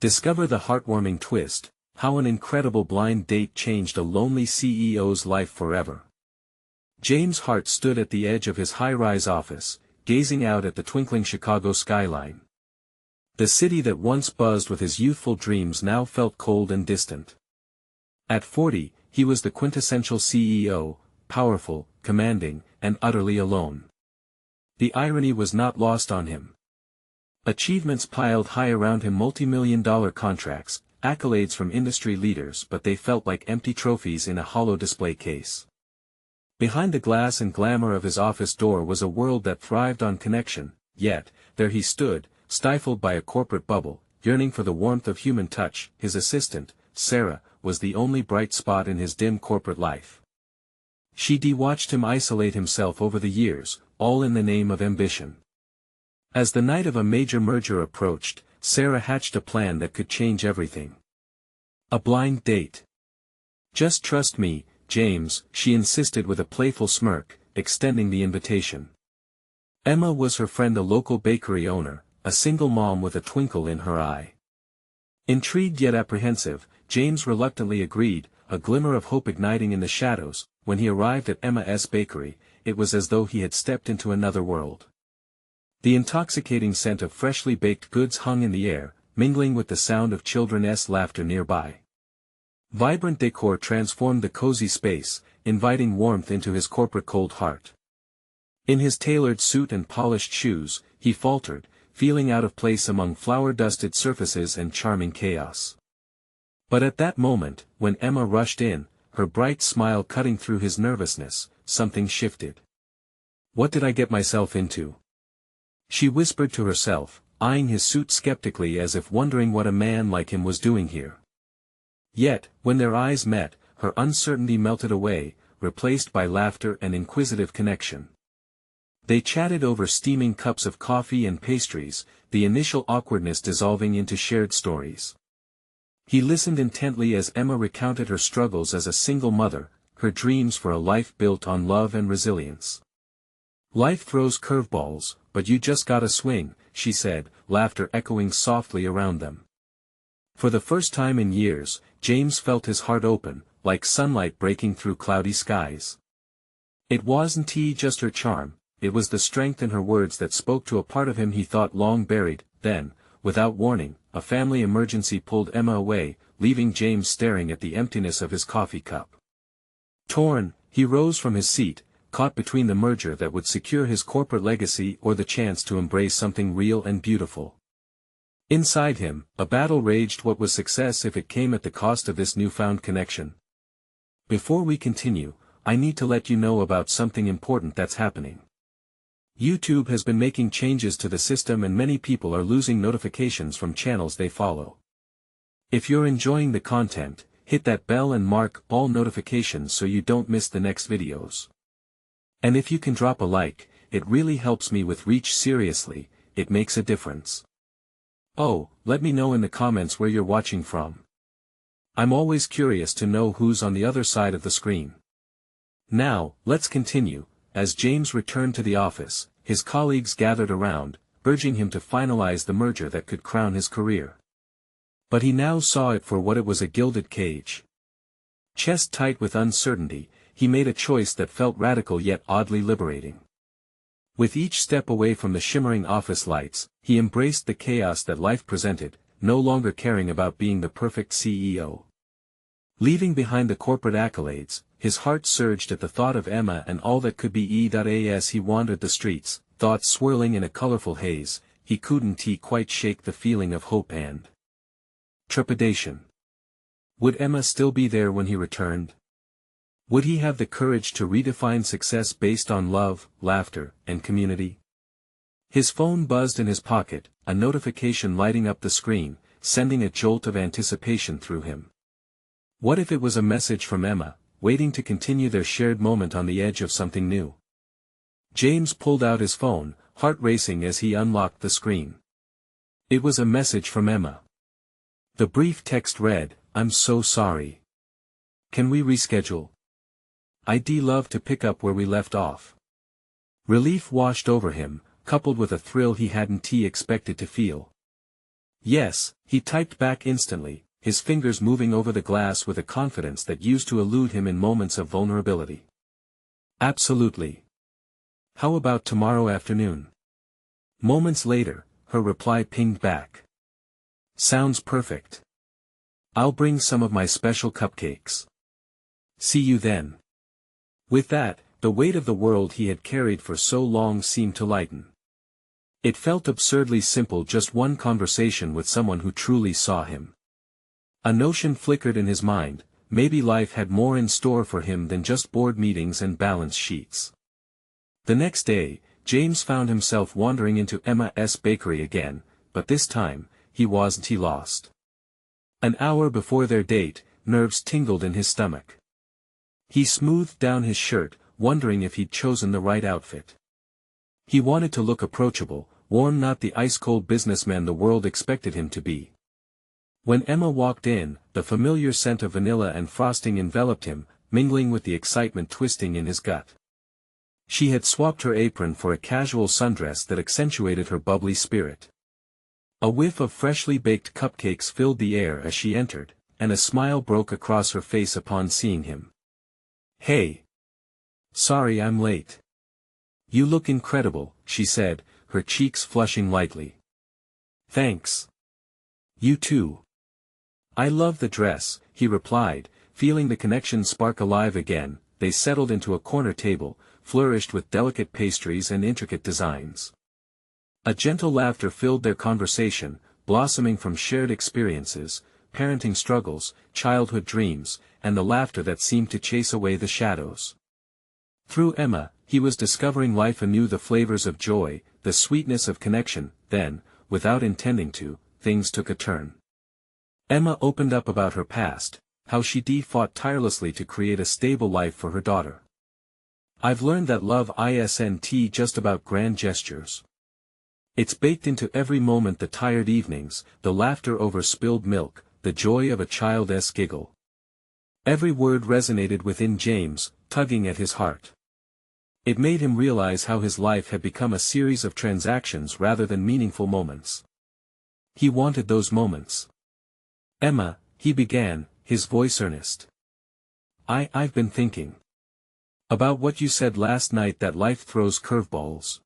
Discover the heartwarming twist, how an incredible blind date changed a lonely CEO's life forever. James Hart stood at the edge of his high-rise office, gazing out at the twinkling Chicago skyline. The city that once buzzed with his youthful dreams now felt cold and distant. At 40, he was the quintessential CEO, powerful, commanding, and utterly alone. The irony was not lost on him. Achievements piled high around him, multi-million-dollar contracts, accolades from industry leaders, but they felt like empty trophies in a hollow display case. Behind the glass and glamour of his office door was a world that thrived on connection, yet, there he stood, stifled by a corporate bubble, yearning for the warmth of human touch. His assistant, Sarah, was the only bright spot in his dim corporate life. She watched him isolate himself over the years, all in the name of ambition. As the night of a major merger approached, Sarah hatched a plan that could change everything. A blind date. "Just trust me, James," she insisted with a playful smirk, extending the invitation. Emma was her friend, a local bakery owner, a single mom with a twinkle in her eye. Intrigued yet apprehensive, James reluctantly agreed, a glimmer of hope igniting in the shadows. When he arrived at Emma's bakery, it was as though he had stepped into another world. The intoxicating scent of freshly baked goods hung in the air, mingling with the sound of children's laughter nearby. Vibrant decor transformed the cozy space, inviting warmth into his corporate cold heart. In his tailored suit and polished shoes, he faltered, feeling out of place among flour-dusted surfaces and charming chaos. But at that moment, when Emma rushed in, her bright smile cutting through his nervousness, something shifted. "What did I get myself into?" she whispered to herself, eyeing his suit skeptically as if wondering what a man like him was doing here. Yet, when their eyes met, her uncertainty melted away, replaced by laughter and inquisitive connection. They chatted over steaming cups of coffee and pastries, the initial awkwardness dissolving into shared stories. He listened intently as Emma recounted her struggles as a single mother, her dreams for a life built on love and resilience. "Life throws curveballs, but you just gotta swing," she said, laughter echoing softly around them. For the first time in years, James felt his heart open, like sunlight breaking through cloudy skies. It wasn't just her charm, it was the strength in her words that spoke to a part of him he thought long buried. Then, without warning, a family emergency pulled Emma away, leaving James staring at the emptiness of his coffee cup. Torn, he rose from his seat, caught between the merger that would secure his corporate legacy or the chance to embrace something real and beautiful. Inside him, a battle raged. What was success if it came at the cost of this newfound connection? Before we continue, I need to let you know about something important that's happening. YouTube has been making changes to the system and many people are losing notifications from channels they follow. If you're enjoying the content, hit that bell and mark all notifications so you don't miss the next videos. And if you can drop a like, it really helps me with reach. Seriously, it makes a difference. Oh, let me know in the comments where you're watching from. I'm always curious to know who's on the other side of the screen. Now, let's continue. As James returned to the office, his colleagues gathered around, urging him to finalize the merger that could crown his career. But he now saw it for what it was, a gilded cage. Chest tight with uncertainty, he made a choice that felt radical yet oddly liberating. With each step away from the shimmering office lights, he embraced the chaos that life presented, no longer caring about being the perfect CEO. Leaving behind the corporate accolades, his heart surged at the thought of Emma and all that could be. As he wandered the streets, thoughts swirling in a colorful haze, he couldn't quite shake the feeling of hope and trepidation. Would Emma still be there when he returned? Would he have the courage to redefine success based on love, laughter, and community? His phone buzzed in his pocket, a notification lighting up the screen, sending a jolt of anticipation through him. What if it was a message from Emma, waiting to continue their shared moment on the edge of something new? James pulled out his phone, heart racing as he unlocked the screen. It was a message from Emma. The brief text read, "I'm so sorry. Can we reschedule? I'd love to pick up where we left off." Relief washed over him, coupled with a thrill he hadn't expected to feel. Yes, he typed back instantly, his fingers moving over the glass with a confidence that used to elude him in moments of vulnerability. Absolutely. How about tomorrow afternoon? Moments later, her reply pinged back. Sounds perfect. I'll bring some of my special cupcakes. See you then. With that, the weight of the world he had carried for so long seemed to lighten. It felt absurdly simple, just one conversation with someone who truly saw him. A notion flickered in his mind, maybe life had more in store for him than just board meetings and balance sheets. The next day, James found himself wandering into Emma's bakery again, but this time, he wasn't lost. An hour before their date, nerves tingled in his stomach. He smoothed down his shirt, wondering if he'd chosen the right outfit. He wanted to look approachable, warm, not the ice-cold businessman the world expected him to be. When Emma walked in, the familiar scent of vanilla and frosting enveloped him, mingling with the excitement twisting in his gut. She had swapped her apron for a casual sundress that accentuated her bubbly spirit. A whiff of freshly baked cupcakes filled the air as she entered, and a smile broke across her face upon seeing him. Hey! Sorry I'm late. You look incredible, she said, her cheeks flushing lightly. Thanks. You too. I love the dress, he replied, feeling the connection spark alive again. They settled into a corner table, flourished with delicate pastries and intricate designs. A gentle laughter filled their conversation, blossoming from shared experiences, parenting struggles, childhood dreams, and the laughter that seemed to chase away the shadows. Through Emma, he was discovering life anew, the flavors of joy, the sweetness of connection. Then, without intending to, things took a turn. Emma opened up about her past, how she fought tirelessly to create a stable life for her daughter. I've learned that love isn't just about grand gestures. It's baked into every moment, the tired evenings, the laughter over spilled milk, the joy of a child's giggle. Every word resonated within James, tugging at his heart. It made him realize how his life had become a series of transactions rather than meaningful moments. He wanted those moments. Emma, he began, his voice earnest. I've been thinking about what you said last night, that life throws curveballs.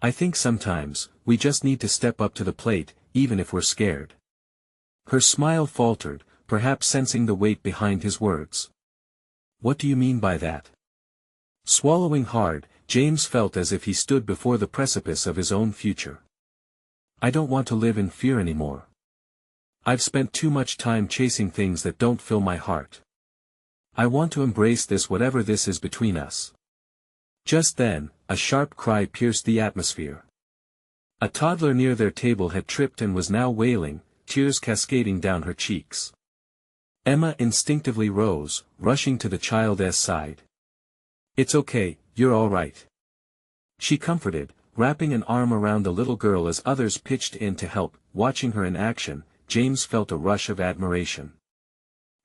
I think sometimes, we just need to step up to the plate, even if we're scared. Her smile faltered, perhaps sensing the weight behind his words. What do you mean by that? Swallowing hard, James felt as if he stood before the precipice of his own future. I don't want to live in fear anymore. I've spent too much time chasing things that don't fill my heart. I want to embrace this, whatever this is between us. Just then, a sharp cry pierced the atmosphere. A toddler near their table had tripped and was now wailing, tears cascading down her cheeks. Emma instinctively rose, rushing to the child's side. It's okay, you're all right. She comforted, wrapping an arm around the little girl as others pitched in to help. Watching her in action, James felt a rush of admiration.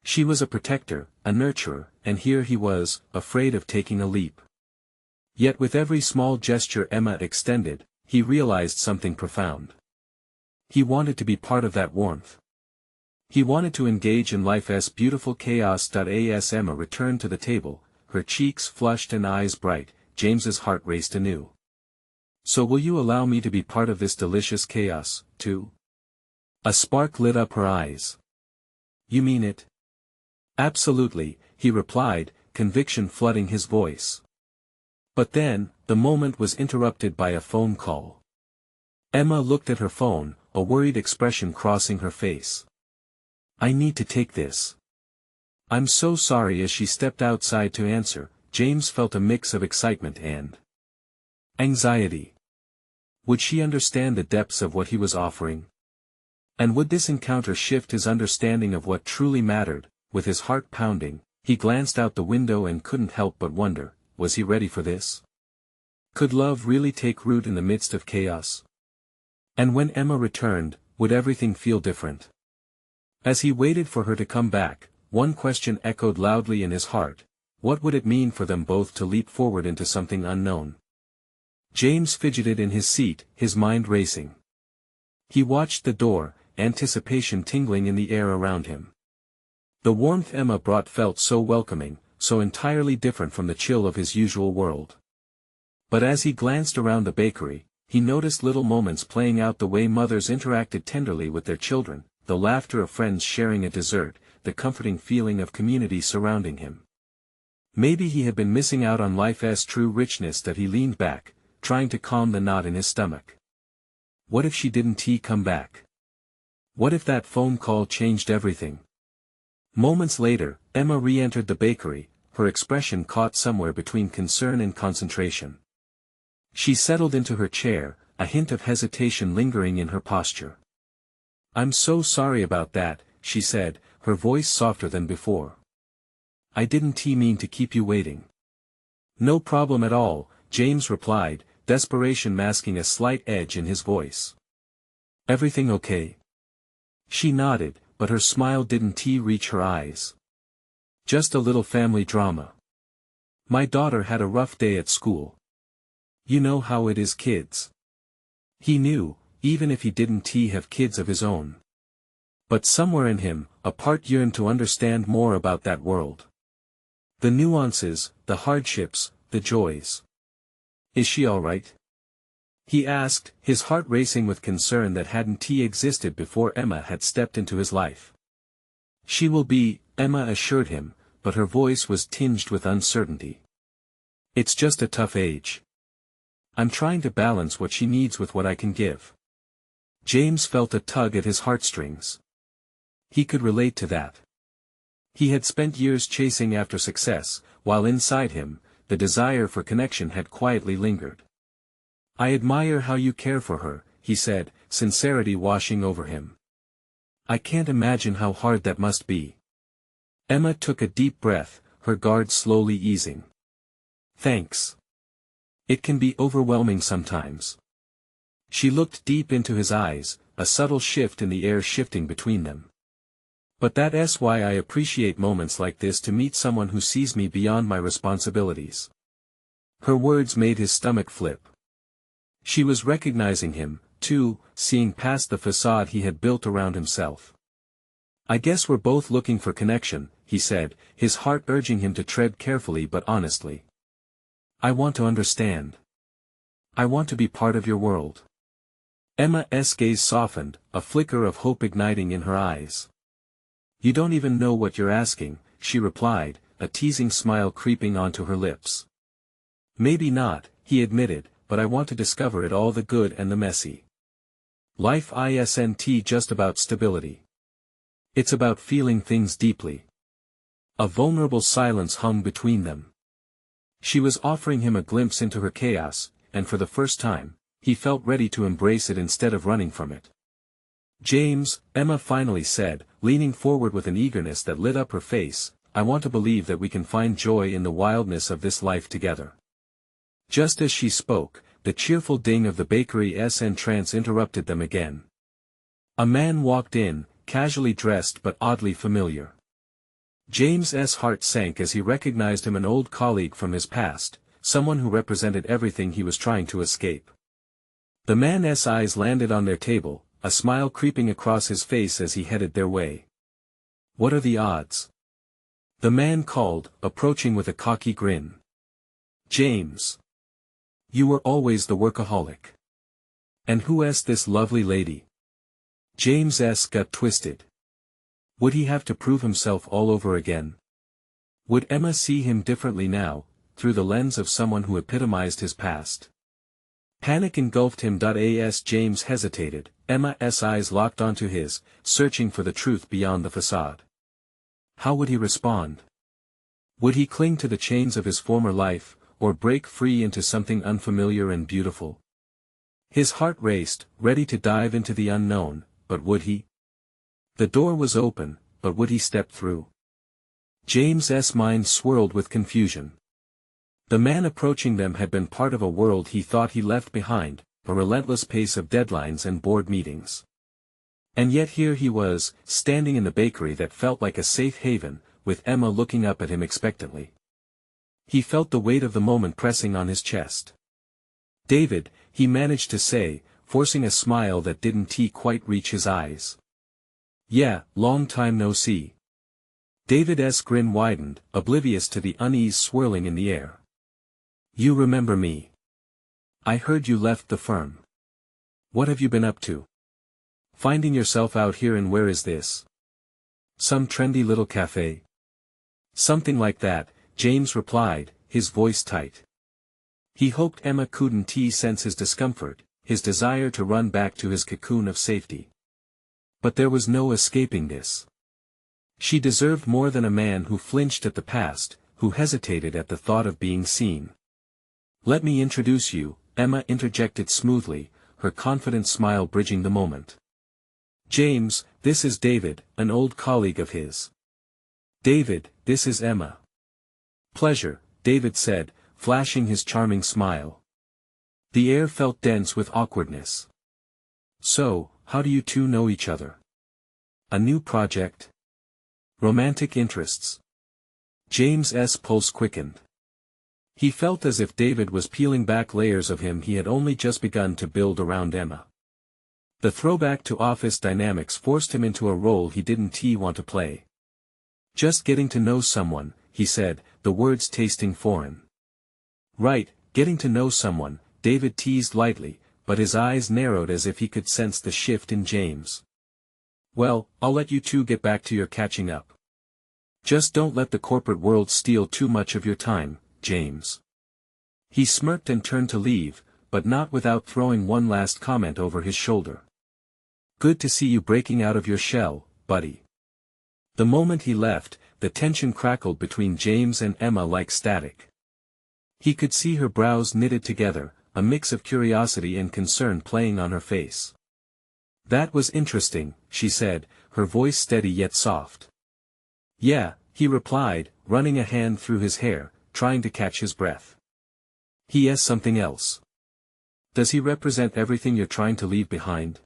She was a protector, a nurturer, and here he was, afraid of taking a leap. Yet with every small gesture Emma extended, he realized something profound. He wanted to be part of that warmth. He wanted to engage in life's beautiful chaos. As Emma returned to the table, her cheeks flushed and eyes bright, James's heart raced anew. So will you allow me to be part of this delicious chaos, too? A spark lit up her eyes. You mean it? Absolutely, he replied, conviction flooding his voice. But then, the moment was interrupted by a phone call. Emma looked at her phone, a worried expression crossing her face. I need to take this. I'm so sorry. As she stepped outside to answer, James felt a mix of excitement and anxiety. Would she understand the depths of what he was offering? And would this encounter shift his understanding of what truly mattered? With his heart pounding, he glanced out the window and couldn't help but wonder, was he ready for this? Could love really take root in the midst of chaos? And when Emma returned, would everything feel different? As he waited for her to come back, one question echoed loudly in his heart: what would it mean for them both to leap forward into something unknown? James fidgeted in his seat, his mind racing. He watched the door, anticipation tingling in the air around him. The warmth Emma brought felt so welcoming, so entirely different from the chill of his usual world. But as he glanced around the bakery, he noticed little moments playing out the way mothers interacted tenderly with their children, the laughter of friends sharing a dessert, the comforting feeling of community surrounding him. Maybe he had been missing out on life's true richness that he leaned back, trying to calm the knot in his stomach. What if she didn't come back? What if that phone call changed everything? Moments later, Emma re-entered the bakery, her expression caught somewhere between concern and concentration. She settled into her chair, a hint of hesitation lingering in her posture. "I'm so sorry about that," she said, her voice softer than before. "I didn't mean to keep you waiting." "No problem at all," James replied, desperation masking a slight edge in his voice. "Everything okay?" She nodded, but her smile didn't reach her eyes. "Just a little family drama. My daughter had a rough day at school. You know how it is, kids." He knew, even if he didn't have kids of his own. But somewhere in him, a part yearned to understand more about that world. The nuances, the hardships, the joys. "Is she all right?" he asked, his heart racing with concern that hadn't existed before Emma had stepped into his life. "She will be," Emma assured him, but her voice was tinged with uncertainty. "It's just a tough age. I'm trying to balance what she needs with what I can give." James felt a tug at his heartstrings. He could relate to that. He had spent years chasing after success, while inside him, the desire for connection had quietly lingered. "I admire how you care for her," he said, sincerity washing over him. "I can't imagine how hard that must be." Emma took a deep breath, her guard slowly easing. "Thanks. It can be overwhelming sometimes." She looked deep into his eyes, a subtle shift in the air shifting between them. "But that's why I appreciate moments like this, to meet someone who sees me beyond my responsibilities." Her words made his stomach flip. She was recognizing him, too, seeing past the facade he had built around himself. "I guess we're both looking for connection," he said, his heart urging him to tread carefully but honestly. "I want to understand. I want to be part of your world." Emma's gaze softened, a flicker of hope igniting in her eyes. "You don't even know what you're asking," she replied, a teasing smile creeping onto her lips. "Maybe not," he admitted, "but I want to discover it all, the good and the messy. Life isn't just about stability. It's about feeling things deeply." A vulnerable silence hung between them. She was offering him a glimpse into her chaos, and for the first time, he felt ready to embrace it instead of running from it. "James," Emma finally said, leaning forward with an eagerness that lit up her face, "I want to believe that we can find joy in the wildness of this life together." Just as she spoke, the cheerful ding of the bakery's entrance interrupted them again. A man walked in, casually dressed but oddly familiar. James's heart sank as he recognized him, an old colleague from his past, someone who represented everything he was trying to escape. The man's eyes landed on their table, a smile creeping across his face as he headed their way. "What are the odds?" the man called, approaching with a cocky grin. "James. You were always the workaholic. And who's this lovely lady?" James's gut twisted. Would he have to prove himself all over again? Would Emma see him differently now, through the lens of someone who epitomized his past? Panic engulfed him. As James hesitated, Emma's eyes locked onto his, searching for the truth beyond the facade. How would he respond? Would he cling to the chains of his former life, or break free into something unfamiliar and beautiful? His heart raced, ready to dive into the unknown, but would he? The door was open, but would he step through? James's mind swirled with confusion. The man approaching them had been part of a world he thought he left behind, a relentless pace of deadlines and board meetings. And yet here he was, standing in the bakery that felt like a safe haven, with Emma looking up at him expectantly. He felt the weight of the moment pressing on his chest. "David," he managed to say, forcing a smile that didn't quite reach his eyes. Yeah, long time no see. David's grin widened, oblivious to the unease swirling in the air. You remember me. I heard you left the firm. What have you been up to? Finding yourself out here, and where is this? Some trendy little cafe? Something like that, James replied, his voice tight. He hoped Emma couldn't sense his discomfort, his desire to run back to his cocoon of safety. But there was no escaping this. She deserved more than a man who flinched at the past, who hesitated at the thought of being seen. Let me introduce you, Emma interjected smoothly, her confident smile bridging the moment. James, this is David, an old colleague of his. David, this is Emma. Pleasure, David said, flashing his charming smile. The air felt dense with awkwardness. So, how do you two know each other? A new project? Romantic interests? James's pulse quickened. He felt as if David was peeling back layers of him he had only just begun to build around Emma. The throwback to office dynamics forced him into a role he didn't want to play. Just getting to know someone, he said, the words tasting foreign. Right, getting to know someone, David teased lightly, but his eyes narrowed as if he could sense the shift in James. Well, I'll let you two get back to your catching up. Just don't let the corporate world steal too much of your time, James. He smirked and turned to leave, but not without throwing one last comment over his shoulder. Good to see you breaking out of your shell, buddy. The moment he left, the tension crackled between James and Emma like static. He could see her brows knitted together, a mix of curiosity and concern playing on her face. That was interesting, she said, her voice steady yet soft. Yeah, he replied, running a hand through his hair, trying to catch his breath. He has something else. Does he represent everything you're trying to leave behind?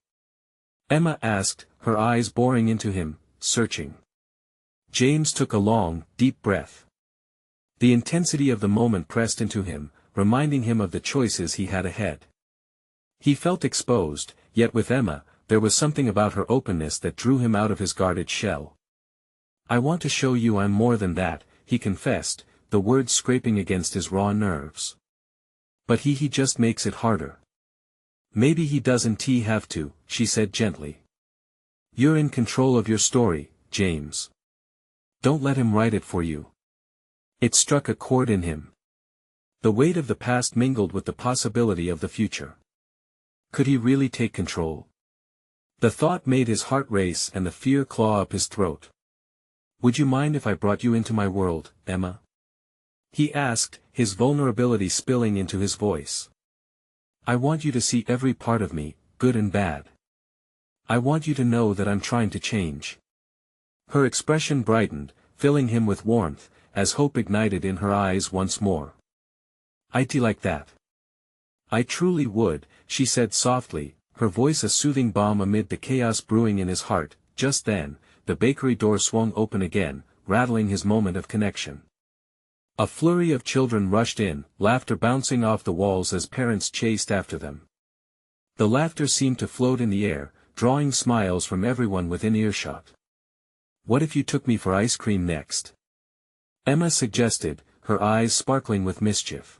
Emma asked, her eyes boring into him, searching. James took a long, deep breath. The intensity of the moment pressed into him, reminding him of the choices he had ahead. He felt exposed, yet with Emma, there was something about her openness that drew him out of his guarded shell. I want to show you I'm more than that, he confessed, the words scraping against his raw nerves. But he just makes it harder. Maybe he doesn't have to, she said gently. You're in control of your story, James. Don't let him write it for you. It struck a chord in him. The weight of the past mingled with the possibility of the future. Could he really take control? The thought made his heart race and the fear claw up his throat. Would you mind if I brought you into my world, Emma? He asked, his vulnerability spilling into his voice. I want you to see every part of me, good and bad. I want you to know that I'm trying to change. Her expression brightened, filling him with warmth, as hope ignited in her eyes once more. I'd like that. I truly would, she said softly, her voice a soothing balm amid the chaos brewing in his heart. Just then, the bakery door swung open again, rattling his moment of connection. A flurry of children rushed in, laughter bouncing off the walls as parents chased after them. The laughter seemed to float in the air, drawing smiles from everyone within earshot. What if you took me for ice cream next? Emma suggested, her eyes sparkling with mischief.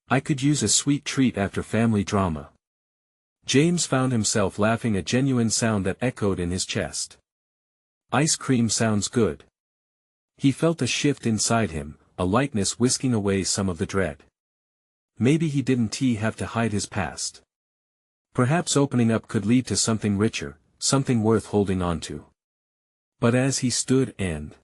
I could use a sweet treat after family drama. James found himself laughing, a genuine sound that echoed in his chest. Ice cream sounds good. He felt a shift inside him, a lightness whisking away some of the dread. Maybe he didn't have to hide his past. Perhaps opening up could lead to something richer, something worth holding on to. But as he stood and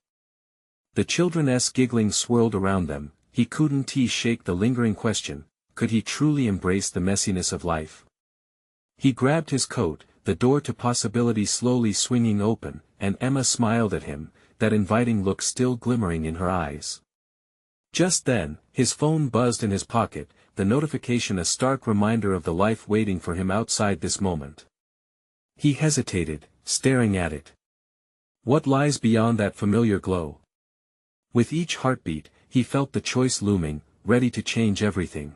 the children's giggling swirled around them, he couldn't shake the lingering question, could he truly embrace the messiness of life? He grabbed his coat, the door to possibility slowly swinging open, and Emma smiled at him, that inviting look still glimmering in her eyes. Just then, his phone buzzed in his pocket, the notification a stark reminder of the life waiting for him outside this moment. He hesitated, staring at it. What lies beyond that familiar glow? With each heartbeat, he felt the choice looming, ready to change everything.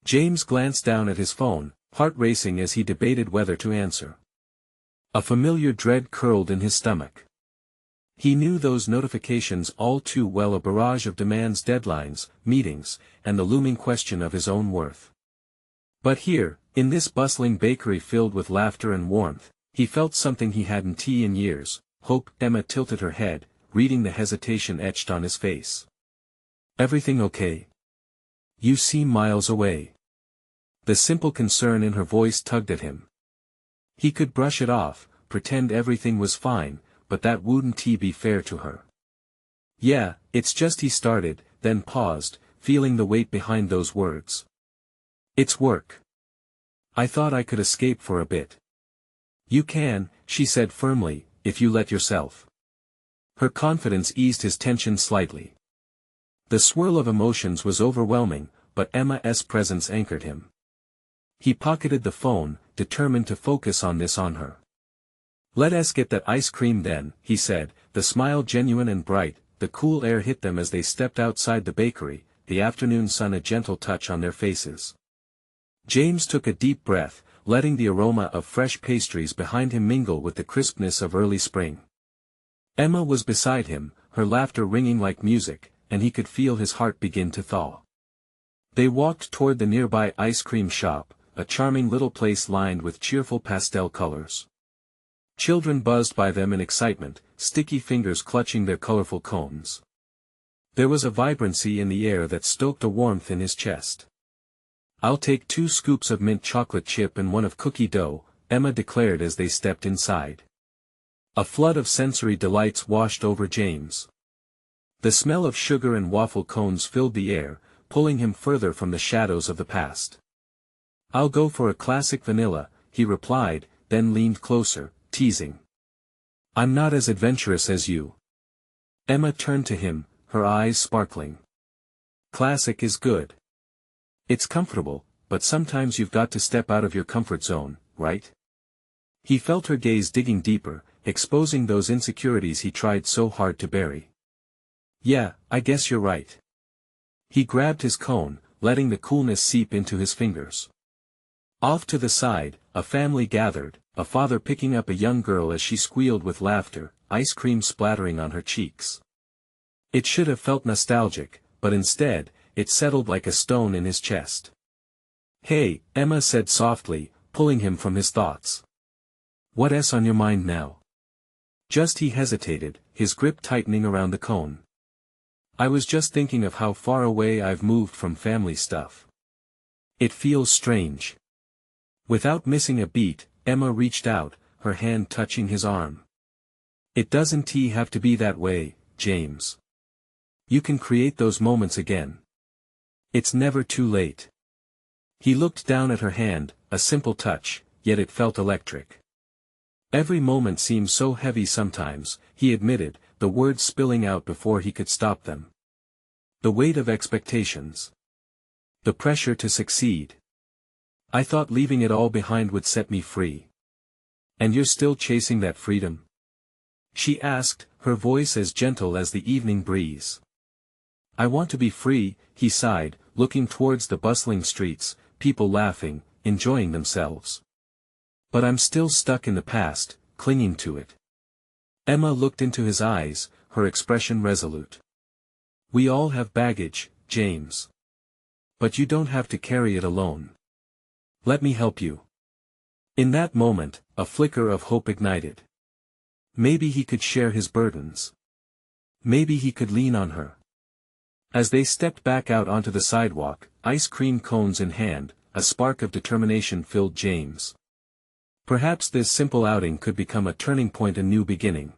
James glanced down at his phone, heart racing as he debated whether to answer. A familiar dread curled in his stomach. He knew those notifications all too well, a barrage of demands, deadlines, meetings, and the looming question of his own worth. But here, in this bustling bakery filled with laughter and warmth, he felt something he hadn't in years, hope. Emma tilted her head, reading the hesitation etched on his face. Everything okay? You seem miles away. The simple concern in her voice tugged at him. He could brush it off, pretend everything was fine, but that wouldn't be fair to her. Yeah, it's just, he started, then paused, feeling the weight behind those words. It's work. I thought I could escape for a bit. You can, she said firmly, if you let yourself. Her confidence eased his tension slightly. The swirl of emotions was overwhelming, but Emma's presence anchored him. He pocketed the phone, determined to focus on her. Let us get that ice cream then, he said, the smile genuine and bright. The cool air hit them as they stepped outside the bakery, the afternoon sun a gentle touch on their faces. James took a deep breath, letting the aroma of fresh pastries behind him mingle with the crispness of early spring. Emma was beside him, her laughter ringing like music, and he could feel his heart begin to thaw. They walked toward the nearby ice cream shop, a charming little place lined with cheerful pastel colors. Children buzzed by them in excitement, sticky fingers clutching their colorful cones. There was a vibrancy in the air that stoked a warmth in his chest. I'll take 2 scoops of mint chocolate chip and 1 of cookie dough, Emma declared as they stepped inside. A flood of sensory delights washed over James. The smell of sugar and waffle cones filled the air, pulling him further from the shadows of the past. I'll go for a classic vanilla, he replied, then leaned closer, teasing. I'm not as adventurous as you. Emma turned to him, her eyes sparkling. Classic is good. It's comfortable, but sometimes you've got to step out of your comfort zone, right? He felt her gaze digging deeper, exposing those insecurities he tried so hard to bury. Yeah, I guess you're right. He grabbed his cone, letting the coolness seep into his fingers. Off to the side, a family gathered, a father picking up a young girl as she squealed with laughter, ice cream splattering on her cheeks. It should have felt nostalgic, but instead, it settled like a stone in his chest. Hey, Emma said softly, pulling him from his thoughts. What's on your mind now? Just he hesitated, his grip tightening around the cone. I was just thinking of how far away I've moved from family stuff. It feels strange. Without missing a beat, Emma reached out, her hand touching his arm. It doesn't have to be that way, James. You can create those moments again. It's never too late. He looked down at her hand, a simple touch, yet it felt electric. Every moment seems so heavy sometimes, he admitted, the words spilling out before he could stop them. The weight of expectations. The pressure to succeed. I thought leaving it all behind would set me free. And you're still chasing that freedom? She asked, her voice as gentle as the evening breeze. I want to be free, he sighed, looking towards the bustling streets, people laughing, enjoying themselves. But I'm still stuck in the past, clinging to it. Emma looked into his eyes, her expression resolute. We all have baggage, James. But you don't have to carry it alone. Let me help you. In that moment, a flicker of hope ignited. Maybe he could share his burdens. Maybe he could lean on her. As they stepped back out onto the sidewalk, ice cream cones in hand, a spark of determination filled James. Perhaps this simple outing could become a turning point, a new beginning.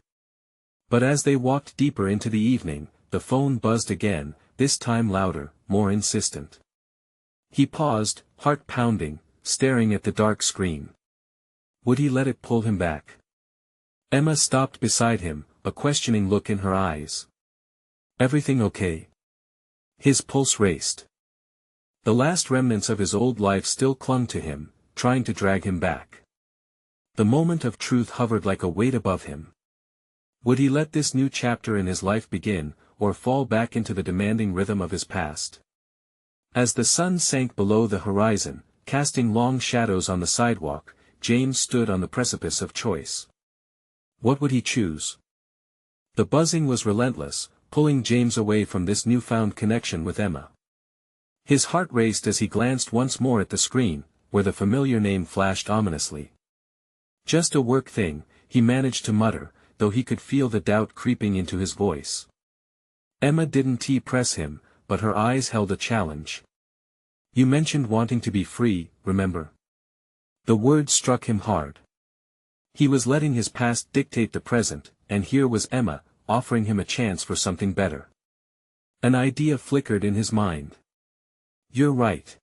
But as they walked deeper into the evening, the phone buzzed again, this time louder, more insistent. He paused, heart pounding, staring at the dark screen. Would he let it pull him back? Emma stopped beside him, a questioning look in her eyes. Everything okay? His pulse raced. The last remnants of his old life still clung to him, trying to drag him back. The moment of truth hovered like a weight above him. Would he let this new chapter in his life begin, or fall back into the demanding rhythm of his past? As the sun sank below the horizon, casting long shadows on the sidewalk, James stood on the precipice of choice. What would he choose? The buzzing was relentless, pulling James away from this newfound connection with Emma. His heart raced as he glanced once more at the screen, where the familiar name flashed ominously. Just a work thing, he managed to mutter, though he could feel the doubt creeping into his voice. Emma didn't press him, but her eyes held a challenge. You mentioned wanting to be free, remember? The word struck him hard. He was letting his past dictate the present, and here was Emma, offering him a chance for something better. An idea flickered in his mind. You're right.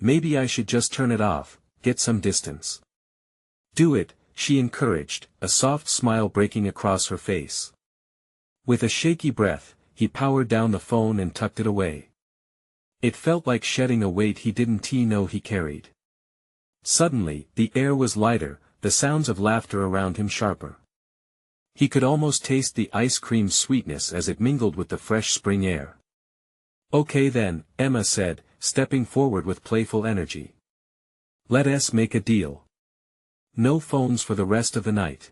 Maybe I should just turn it off, get some distance. Do it, she encouraged, a soft smile breaking across her face. With a shaky breath, he powered down the phone and tucked it away. It felt like shedding a weight he didn't know he carried. Suddenly, the air was lighter, the sounds of laughter around him sharper. He could almost taste the ice cream's sweetness as it mingled with the fresh spring air. Okay then, Emma said, stepping forward with playful energy. Let us make a deal. No phones for the rest of the night.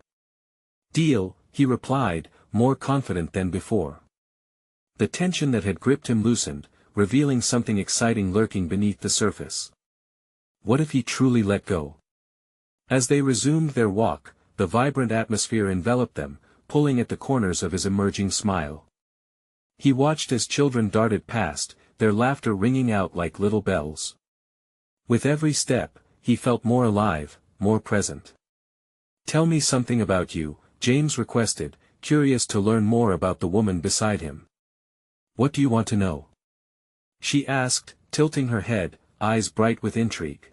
Deal, he replied, more confident than before. The tension that had gripped him loosened, revealing something exciting lurking beneath the surface. What if he truly let go? As they resumed their walk, the vibrant atmosphere enveloped them, pulling at the corners of his emerging smile. He watched as children darted past, their laughter ringing out like little bells. With every step, he felt more alive, more present. Tell me something about you, James requested, curious to learn more about the woman beside him. What do you want to know? She asked, tilting her head, eyes bright with intrigue.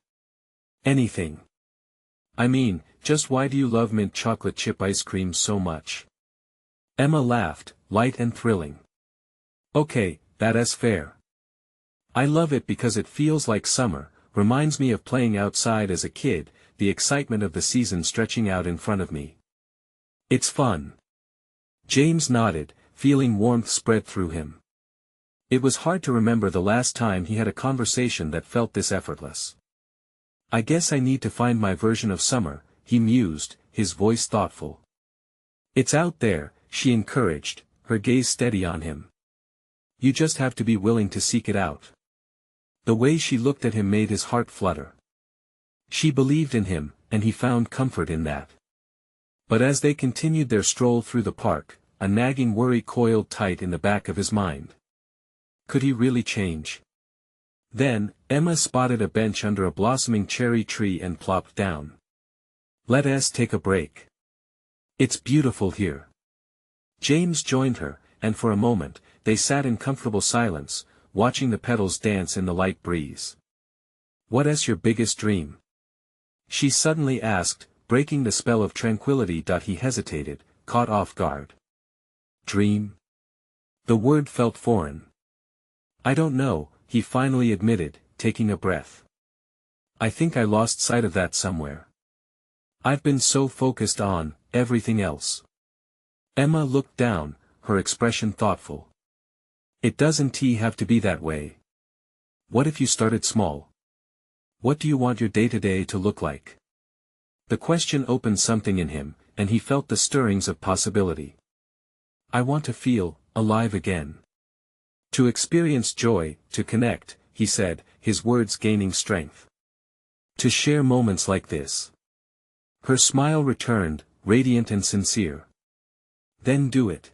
Anything. I mean, just why do you love mint chocolate chip ice cream so much? Emma laughed, light and thrilling. Okay, that's fair. I love it because it feels like summer, reminds me of playing outside as a kid, the excitement of the season stretching out in front of me. It's fun. James nodded, feeling warmth spread through him. It was hard to remember the last time he had a conversation that felt this effortless. I guess I need to find my version of summer, he mused, his voice thoughtful. It's out there, she encouraged, her gaze steady on him. You just have to be willing to seek it out. The way she looked at him made his heart flutter. She believed in him, and he found comfort in that. But as they continued their stroll through the park, a nagging worry coiled tight in the back of his mind. Could he really change? Then, Emma spotted a bench under a blossoming cherry tree and plopped down. Let us take a break. It's beautiful here. James joined her, and for a moment, they sat in comfortable silence, watching the petals dance in the light breeze. What is your biggest dream? She suddenly asked, breaking the spell of tranquility. He hesitated, caught off guard. Dream? The word felt foreign. I don't know, he finally admitted, taking a breath. I think I lost sight of that somewhere. I've been so focused on everything else. Emma looked down, her expression thoughtful. It doesn't have to be that way. What if you started small? What do you want your day-to-day to look like? The question opened something in him, and he felt the stirrings of possibility. I want to feel alive again. To experience joy, to connect, he said, his words gaining strength. To share moments like this. Her smile returned, radiant and sincere. Then do it.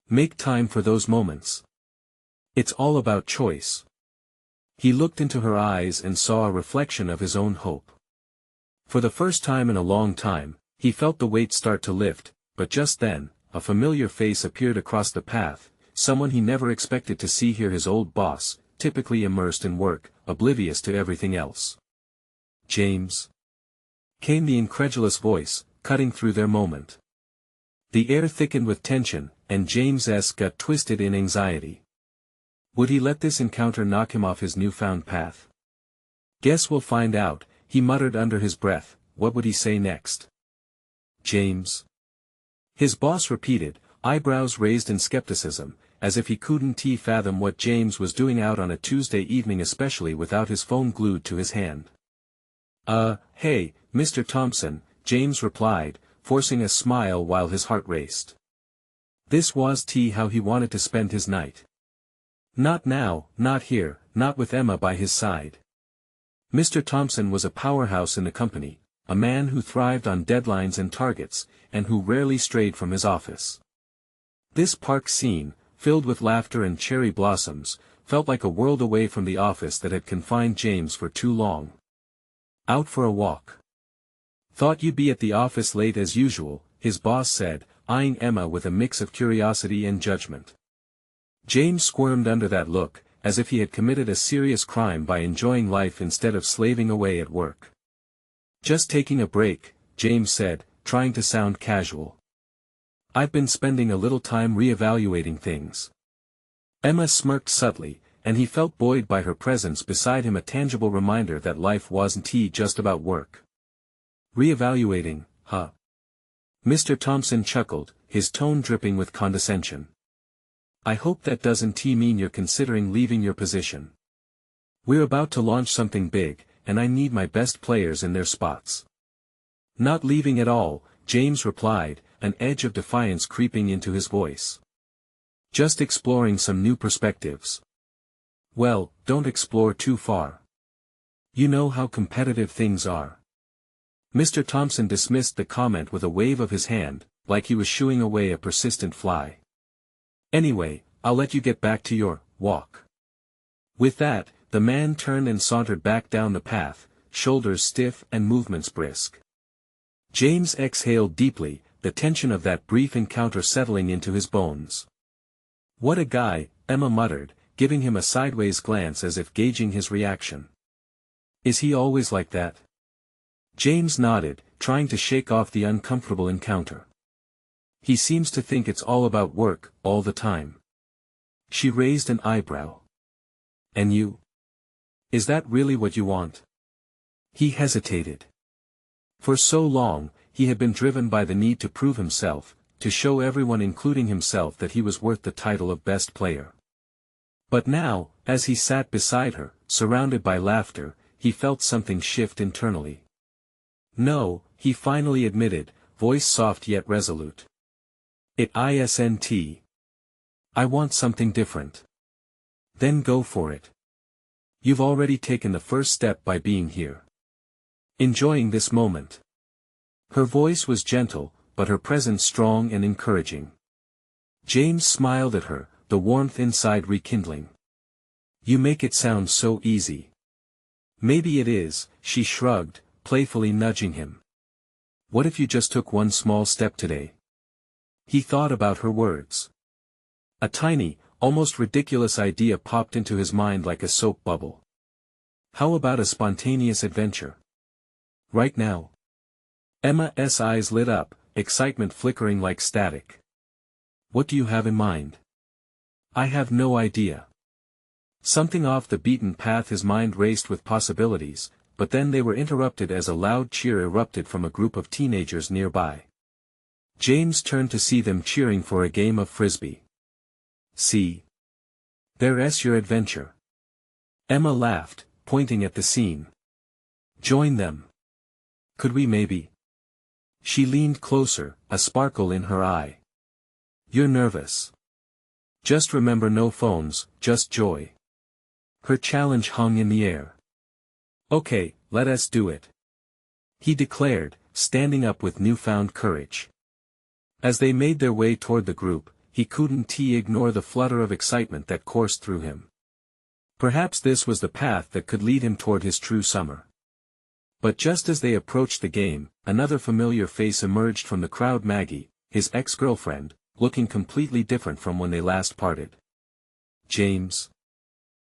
Make time for those moments. It's all about choice. He looked into her eyes and saw a reflection of his own hope. For the first time in a long time, he felt the weight start to lift, but just then, a familiar face appeared across the path, someone he never expected to see here, his old boss, typically immersed in work, oblivious to everything else. James? Came the incredulous voice, cutting through their moment. The air thickened with tension, and James's gut twisted in anxiety. Would he let this encounter knock him off his newfound path? Guess we'll find out, he muttered under his breath. What would he say next? James? His boss repeated, eyebrows raised in skepticism, as if he couldn't fathom what James was doing out on a Tuesday evening, especially without his phone glued to his hand. Hey, Mr. Thompson, James replied, forcing a smile while his heart raced. This was how he wanted to spend his night. Not now, not here, not with Emma by his side. Mr. Thompson was a powerhouse in the company, a man who thrived on deadlines and targets, and who rarely strayed from his office. This park scene, filled with laughter and cherry blossoms, felt like a world away from the office that had confined James for too long. Out for a walk. Thought you'd be at the office late as usual, his boss said, eyeing Emma with a mix of curiosity and judgment. James squirmed under that look, as if he had committed a serious crime by enjoying life instead of slaving away at work. Just taking a break, James said, trying to sound casual. I've been spending a little time reevaluating things. Emma smirked subtly, and he felt buoyed by her presence beside him, a tangible reminder that life wasn't just about work. Reevaluating, huh? Mr. Thompson chuckled, his tone dripping with condescension. I hope that doesn't mean you're considering leaving your position. We're about to launch something big, and I need my best players in their spots. Not leaving at all, James replied, an edge of defiance creeping into his voice. Just exploring some new perspectives. Well, don't explore too far. You know how competitive things are. Mr. Thompson dismissed the comment with a wave of his hand, like he was shooing away a persistent fly. Anyway, I'll let you get back to your walk. With that, the man turned and sauntered back down the path, shoulders stiff and movements brisk. James exhaled deeply, the tension of that brief encounter settling into his bones. What a guy, Emma muttered, giving him a sideways glance as if gauging his reaction. Is he always like that? James nodded, trying to shake off the uncomfortable encounter. He seems to think it's all about work, all the time. She raised an eyebrow. And you? Is that really what you want? He hesitated. For so long, he had been driven by the need to prove himself, to show everyone including himself that he was worth the title of best player. But now, as he sat beside her, surrounded by laughter, he felt something shift internally. No, he finally admitted, voice soft yet resolute. It isn't. I want something different. Then go for it. You've already taken the first step by being here. Enjoying this moment. Her voice was gentle, but her presence strong and encouraging. James smiled at her, the warmth inside rekindling. You make it sound so easy. Maybe it is, she shrugged, playfully nudging him. What if you just took one small step today? He thought about her words. A tiny, almost ridiculous idea popped into his mind like a soap bubble. How about a spontaneous adventure? Right now? Emma's eyes lit up, excitement flickering like static. What do you have in mind? I have no idea. Something off the beaten path. His mind raced with possibilities, but then they were interrupted as a loud cheer erupted from a group of teenagers nearby. James turned to see them cheering for a game of frisbee. See? There's your adventure. Emma laughed, pointing at the scene. Join them. Could we maybe? She leaned closer, a sparkle in her eye. You're nervous. Just remember, no phones, just joy. Her challenge hung in the air. Okay, let us do it. He declared, standing up with newfound courage. As they made their way toward the group, he couldn't ignore the flutter of excitement that coursed through him. Perhaps this was the path that could lead him toward his true summer. But just as they approached the game, another familiar face emerged from the crowd. Maggie, his ex-girlfriend, looking completely different from when they last parted. James.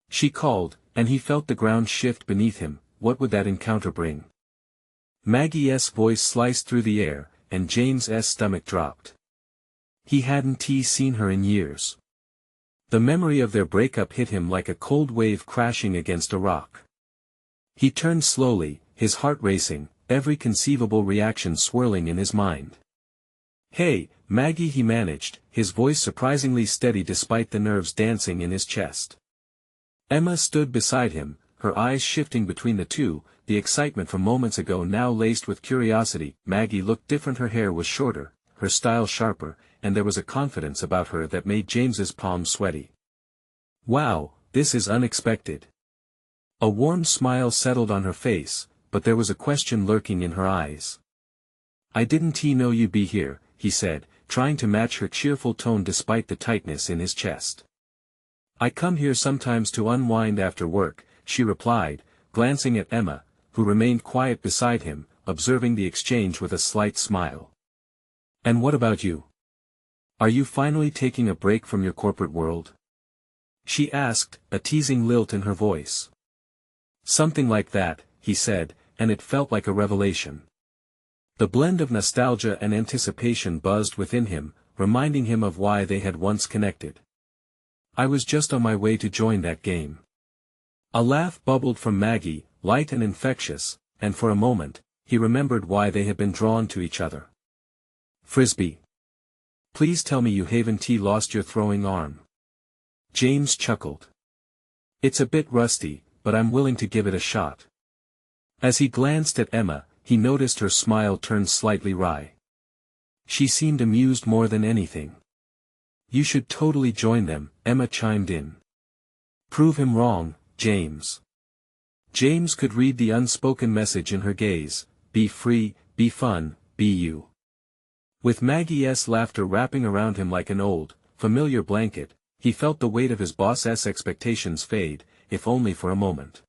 She called, and he felt the ground shift beneath him. What would that encounter bring? Maggie's voice sliced through the air, and James's stomach dropped. He hadn't seen her in years. The memory of their breakup hit him like a cold wave crashing against a rock. He turned slowly, his heart racing, every conceivable reaction swirling in his mind. Hey, Maggie, he managed, his voice surprisingly steady despite the nerves dancing in his chest. Emma stood beside him, her eyes shifting between the two, the excitement from moments ago now laced with curiosity. Maggie looked different. Her hair was shorter, her style sharper, and there was a confidence about her that made James's palms sweaty. "Wow, this is unexpected." A warm smile settled on her face, but there was a question lurking in her eyes. "I didn't know you'd be here," he said, trying to match her cheerful tone despite the tightness in his chest. "I come here sometimes to unwind after work," she replied, glancing at Emma, who remained quiet beside him, observing the exchange with a slight smile. "And what about you? Are you finally taking a break from your corporate world?" she asked, a teasing lilt in her voice. "Something like that," he said, and it felt like a revelation. The blend of nostalgia and anticipation buzzed within him, reminding him of why they had once connected. "I was just on my way to join that game." A laugh bubbled from Maggie, light and infectious, and for a moment, he remembered why they had been drawn to each other. "Frisbee. Please tell me you haven't lost your throwing arm." James chuckled. "It's a bit rusty, but I'm willing to give it a shot." As he glanced at Emma, he noticed her smile turned slightly wry. She seemed amused more than anything. "You should totally join them," Emma chimed in. "Prove him wrong, James." James could read the unspoken message in her gaze: be free, be fun, be you. With Maggie's laughter wrapping around him like an old, familiar blanket, he felt the weight of his boss's expectations fade, if only for a moment.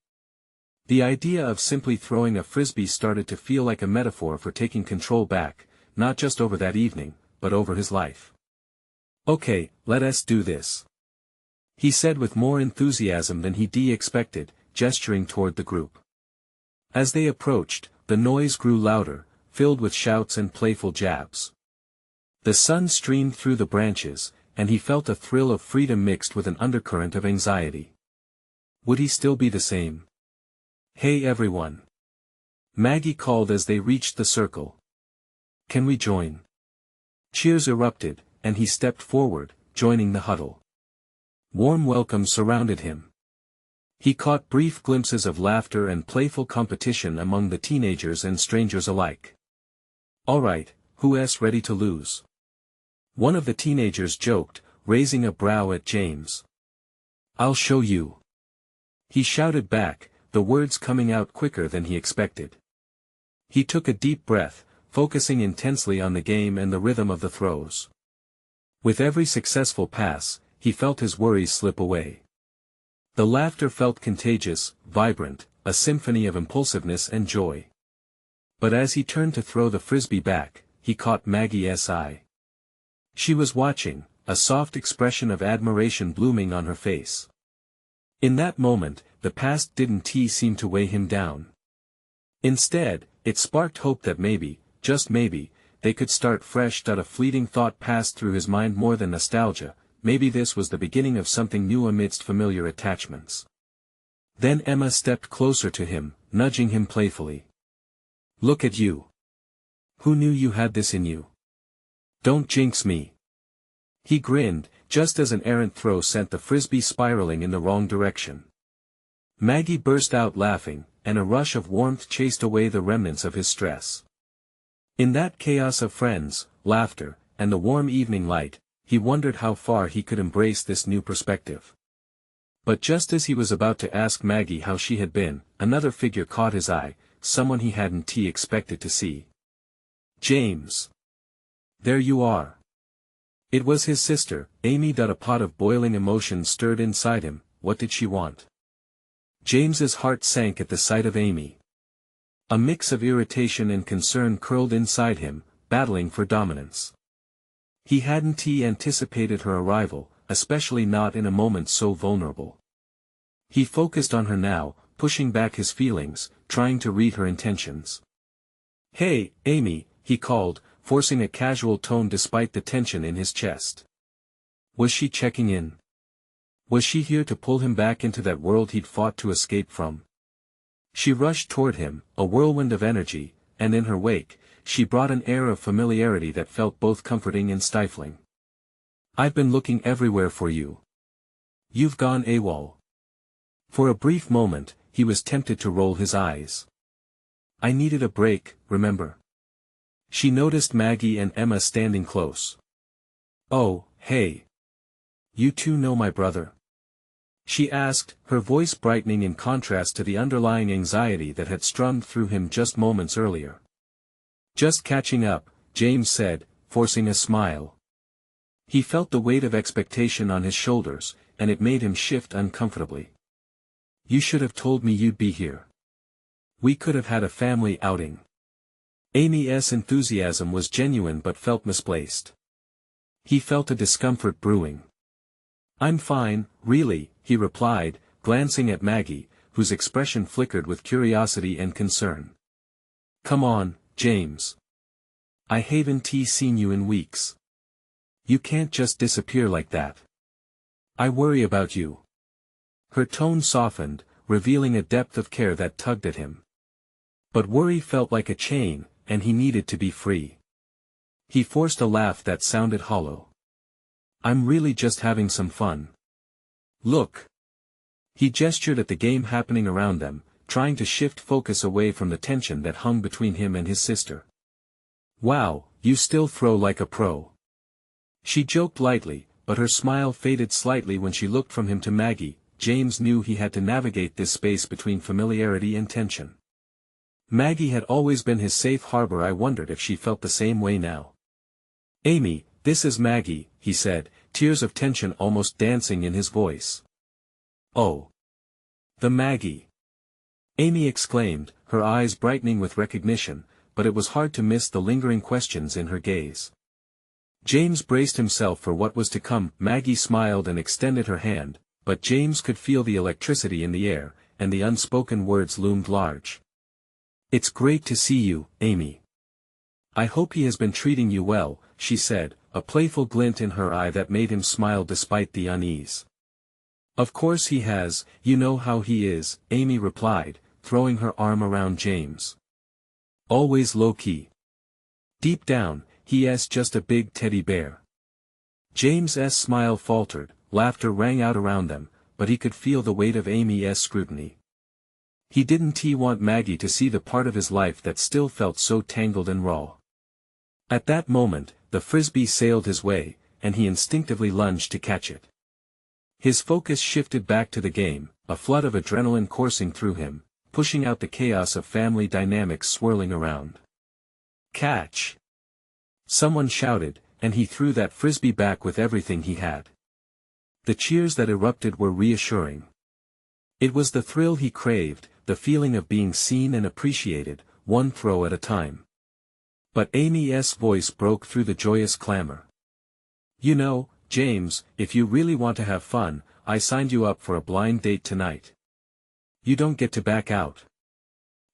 The idea of simply throwing a frisbee started to feel like a metaphor for taking control back, not just over that evening, but over his life. "Okay, let us do this," he said with more enthusiasm than he expected, gesturing toward the group. As they approached, the noise grew louder, filled with shouts and playful jabs. The sun streamed through the branches, and he felt a thrill of freedom mixed with an undercurrent of anxiety. Would he still be the same? "Hey everyone!" Maggie called as they reached the circle. "Can we join?" Cheers erupted, and he stepped forward, joining the huddle. Warm welcome surrounded him. He caught brief glimpses of laughter and playful competition among the teenagers and strangers alike. "All right, who's ready to lose?" one of the teenagers joked, raising a brow at James. "I'll show you," he shouted back, the words coming out quicker than he expected. He took a deep breath, focusing intensely on the game and the rhythm of the throws. With every successful pass, he felt his worries slip away. The laughter felt contagious, vibrant, a symphony of impulsiveness and joy. But as he turned to throw the frisbee back, he caught Maggie's eye. She was watching, a soft expression of admiration blooming on her face. In that moment, the past didn't seem to weigh him down. Instead, it sparked hope that maybe, just maybe, they could start fresh. A fleeting thought passed through his mind: more than nostalgia, maybe this was the beginning of something new amidst familiar attachments. Then Emma stepped closer to him, nudging him playfully. "Look at you. Who knew you had this in you? Don't jinx me." He grinned, just as an errant throw sent the frisbee spiraling in the wrong direction. Maggie burst out laughing, and a rush of warmth chased away the remnants of his stress. In that chaos of friends, laughter, and the warm evening light, he wondered how far he could embrace this new perspective. But just as he was about to ask Maggie how she had been, another figure caught his eye, someone he hadn't expected to see. "James! There you are." It was his sister, Amy. A pot of boiling emotion stirred inside him. What did she want? James's heart sank at the sight of Amy. A mix of irritation and concern curled inside him, battling for dominance. He hadn't anticipated her arrival, especially not in a moment so vulnerable. He focused on her now, pushing back his feelings, trying to read her intentions. "Hey, Amy," he called, forcing a casual tone despite the tension in his chest. Was she checking in? Was she here to pull him back into that world he'd fought to escape from? She rushed toward him, a whirlwind of energy, and in her wake, she brought an air of familiarity that felt both comforting and stifling. "I've been looking everywhere for you. You've gone AWOL." For a brief moment, he was tempted to roll his eyes. I needed a break, remember? She noticed Maggie and Emma standing close. Oh, hey. You two know my brother? She asked, her voice brightening in contrast to the underlying anxiety that had strummed through him just moments earlier. Just catching up, James said, forcing a smile. He felt the weight of expectation on his shoulders, and it made him shift uncomfortably. You should have told me you'd be here. We could have had a family outing. Amy's enthusiasm was genuine but felt misplaced. He felt a discomfort brewing. I'm fine, really, he replied, glancing at Maggie, whose expression flickered with curiosity and concern. Come on, James. I haven't seen you in weeks. You can't just disappear like that. I worry about you. Her tone softened, revealing a depth of care that tugged at him. But worry felt like a chain, and he needed to be free. He forced a laugh that sounded hollow. I'm really just having some fun. Look. He gestured at the game happening around them, trying to shift focus away from the tension that hung between him and his sister. Wow, you still throw like a pro. She joked lightly, but her smile faded slightly when she looked from him to Maggie. James knew he had to navigate this space between familiarity and tension. Maggie had always been his safe harbor. I wondered if she felt the same way now. Amy, this is Maggie, he said, tears of tension almost dancing in his voice. Oh. The Maggie. Amy exclaimed, her eyes brightening with recognition, but it was hard to miss the lingering questions in her gaze. James braced himself for what was to come. Maggie smiled and extended her hand, but James could feel the electricity in the air, and the unspoken words loomed large. It's great to see you, Amy. I hope he has been treating you well, she said, a playful glint in her eye that made him smile despite the unease. Of course he has, you know how he is, Amy replied, throwing her arm around James. Always low-key. Deep down, he's just a big teddy bear. James's smile faltered, laughter rang out around them, but he could feel the weight of Amy's scrutiny. He didn't want Maggie to see the part of his life that still felt so tangled and raw. At that moment, the frisbee sailed his way, and he instinctively lunged to catch it. His focus shifted back to the game, a flood of adrenaline coursing through him, pushing out the chaos of family dynamics swirling around. Catch! Someone shouted, and he threw that frisbee back with everything he had. The cheers that erupted were reassuring. It was the thrill he craved, the feeling of being seen and appreciated, one throw at a time. But Amy's voice broke through the joyous clamor. You know, James, if you really want to have fun, I signed you up for a blind date tonight. You don't get to back out.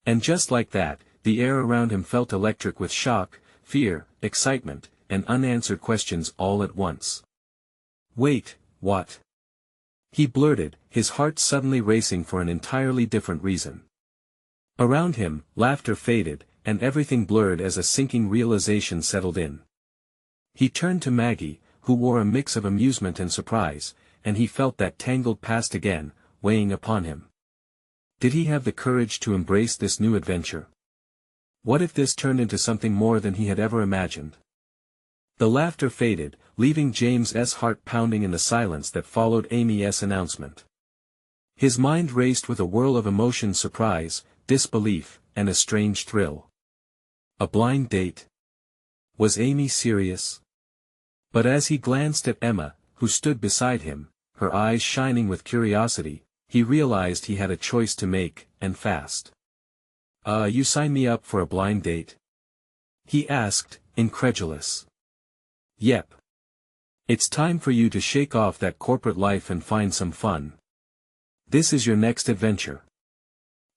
And just like that, the air around him felt electric with shock, fear, excitement, and unanswered questions all at once. Wait, what? He blurted, his heart suddenly racing for an entirely different reason. Around him, laughter faded, and everything blurred as a sinking realization settled in. He turned to Maggie, who wore a mix of amusement and surprise, and he felt that tangled past again, weighing upon him. Did he have the courage to embrace this new adventure? What if this turned into something more than he had ever imagined? The laughter faded, leaving James's heart pounding in the silence that followed Amy's announcement. His mind raced with a whirl of emotion: surprise, disbelief, and a strange thrill. A blind date? Was Amy serious? But as he glanced at Emma, who stood beside him, her eyes shining with curiosity, he realized he had a choice to make, and fast. You sign me up for a blind date?" he asked, incredulous. "Yep. It's time for you to shake off that corporate life and find some fun. This is your next adventure."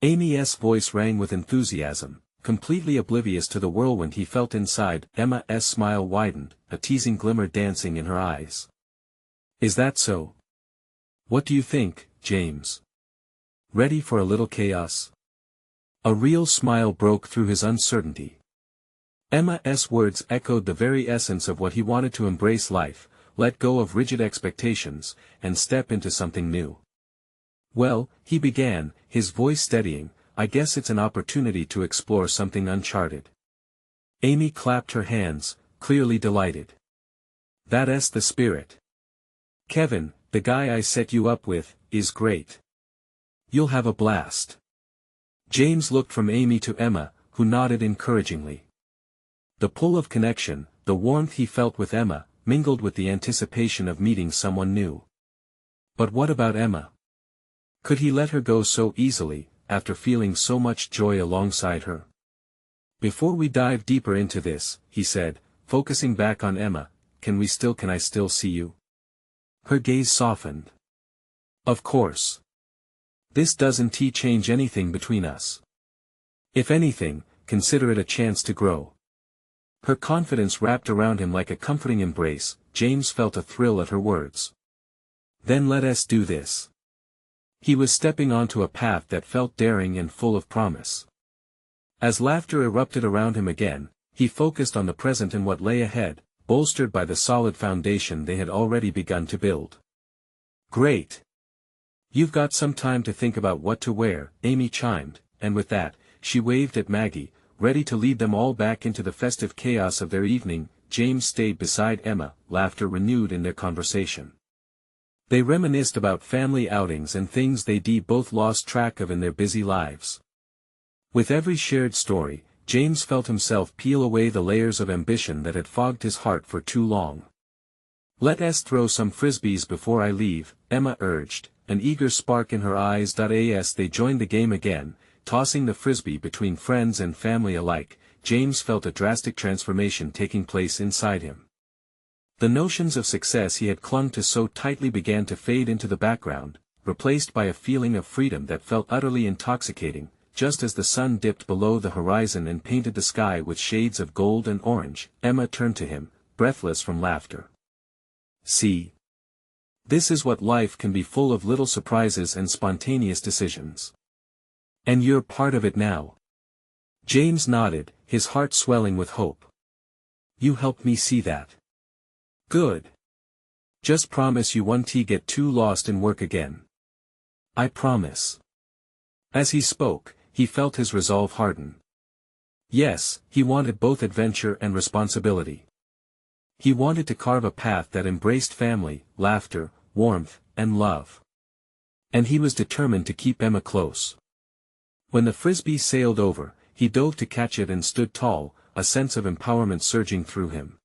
Amy's voice rang with enthusiasm, completely oblivious to the whirlwind he felt inside. Emma's smile widened, a teasing glimmer dancing in her eyes. "Is that so? What do you think, James? Ready for a little chaos?" A real smile broke through his uncertainty. Emma's words echoed the very essence of what he wanted: to embrace life, let go of rigid expectations, and step into something new. Well, he began, his voice steadying, I guess it's an opportunity to explore something uncharted. Amy clapped her hands, clearly delighted. That's the spirit. Kevin, the guy I set you up with, is great. You'll have a blast. James looked from Amy to Emma, who nodded encouragingly. The pull of connection, the warmth he felt with Emma, mingled with the anticipation of meeting someone new. But what about Emma? Could he let her go so easily, after feeling so much joy alongside her? Before we dive deeper into this, he said, focusing back on Emma, can I still see you? Her gaze softened. Of course. This doesn't change anything between us. If anything, consider it a chance to grow. Her confidence wrapped around him like a comforting embrace. James felt a thrill at her words. Then let us do this. He was stepping onto a path that felt daring and full of promise. As laughter erupted around him again, he focused on the present and what lay ahead, bolstered by the solid foundation they had already begun to build. Great! You've got some time to think about what to wear, Amy chimed, and with that, she waved at Maggie, ready to lead them all back into the festive chaos of their evening. James stayed beside Emma, laughter renewed in their conversation. They reminisced about family outings and things they'd both lost track of in their busy lives. With every shared story, James felt himself peel away the layers of ambition that had fogged his heart for too long. Let us throw some frisbees before I leave, Emma urged, an eager spark in her eyes. As they joined the game again, tossing the frisbee between friends and family alike, James felt a drastic transformation taking place inside him. The notions of success he had clung to so tightly began to fade into the background, replaced by a feeling of freedom that felt utterly intoxicating. Just as the sun dipped below the horizon and painted the sky with shades of gold and orange, Emma turned to him, breathless from laughter. See? This is what life can be, full of little surprises and spontaneous decisions. And you're part of it now. James nodded, his heart swelling with hope. You helped me see that. Good. Just promise you won't get too lost in work again. I promise. As he spoke, he felt his resolve harden. Yes, he wanted both adventure and responsibility. He wanted to carve a path that embraced family, laughter, warmth, and love. And he was determined to keep Emma close. When the frisbee sailed over, he dove to catch it and stood tall, a sense of empowerment surging through him.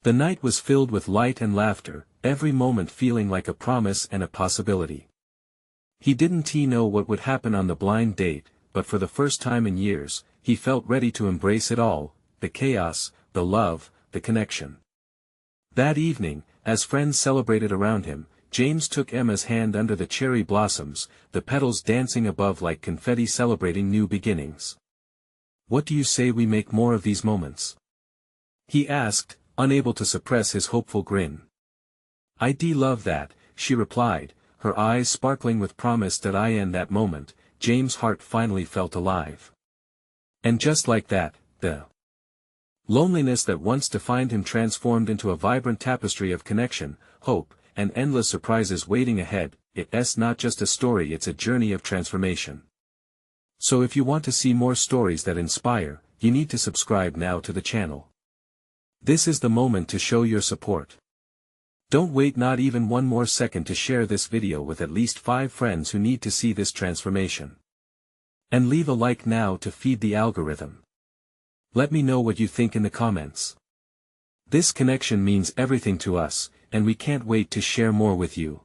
The night was filled with light and laughter, every moment feeling like a promise and a possibility. He didn't know what would happen on the blind date, but for the first time in years, he felt ready to embrace it all, the chaos, the love, the connection. That evening, as friends celebrated around him, James took Emma's hand under the cherry blossoms, the petals dancing above like confetti celebrating new beginnings. What do you say we make more of these moments? He asked, unable to suppress his hopeful grin. I'd love that, she replied, her eyes sparkling with promise. In that moment, James' heart finally felt alive. And just like that, the loneliness that once defined him transformed into a vibrant tapestry of connection, hope, and endless surprises waiting ahead. It's not just a story, it's a journey of transformation. So if you want to see more stories that inspire, you need to subscribe now to the channel. This is the moment to show your support. Don't wait not even one more second to share this video with at least 5 friends who need to see this transformation. And leave a like now to feed the algorithm. Let me know what you think in the comments. This connection means everything to us, and we can't wait to share more with you.